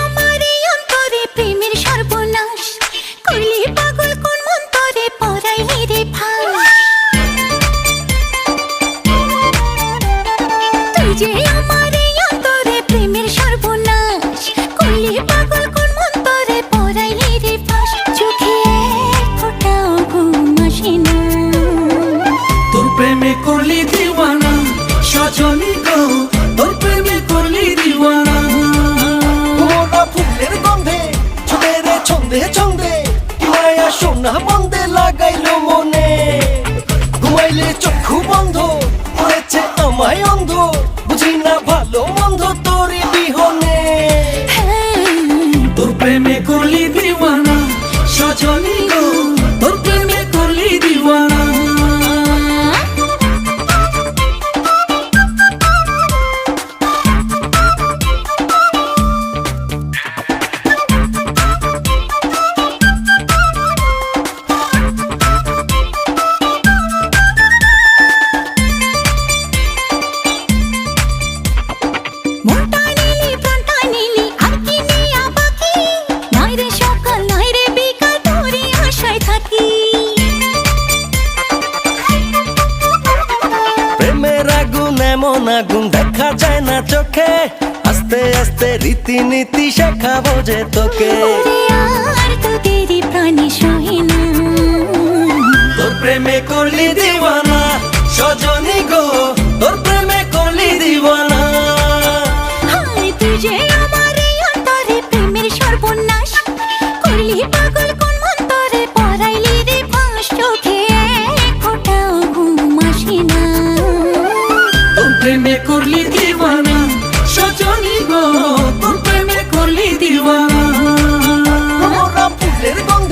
আমার এই অন্তরে প্রেমের সর্বনাশ, করলি পাগল কোন মন্তরে পরাইলি রে ফাঁস। তুই যে আমার এই অন্তরে প্রেমের সর্বনাশ, করলি পাগল কোন মন্তরে পরাইলি রে ফাঁস। চোখে এক ফোঁটাও ঘুম আসে না, তোর প্রেমে করলি দিওয়ানা সজনী গো, তোর প্রেমে করলি দিওয়ানা। মোরা ফুলের গন্ধে ছুটে রে ছন্দে ছন্দে, মায়া সোনা বন্ধে লাগাইলো মনে। ঘুমাইলে চক্ষু বন্ধ করেছে আমায় অন্ধ, বুঝি না ভালো মন্দ তোরই বিহনে। তোর প্রেমে করলি দিওয়ানা সজনী গো, তোর প্রেমে করলি দিওয়ানা। মনটা নিলি প্রাণটা নিলি আর কি নিয়া বাকি, নাই রে সকাল নাই রে বিকাল তোরই আশায় থাকি। প্রেমের আগুন এমন আগুন দেখা যায় না চোখে, আস্তে আস্তে রীতিনীতি শেখাবো যে তোকে। ওরে আর তোদেরই প্রাণে সহে না, তোর প্রেমে করলি দিওয়ানা সজনী গো, তোর প্রেমে করলি দিওয়ানা। হায় তুই যে আমার এই অন্তরে প্রেমের সর্বনাশ, করলি পাগল কোন মন্তরে পরাইলি রে ফাঁস। চোখে এক ফোঁটাও ঘুম আসে না, তোর প্রেমে করলি দিওয়ানা সজনী গো, তোর প্রেমে করলি দিওয়ানা। মোরা ফুলের গন্ধে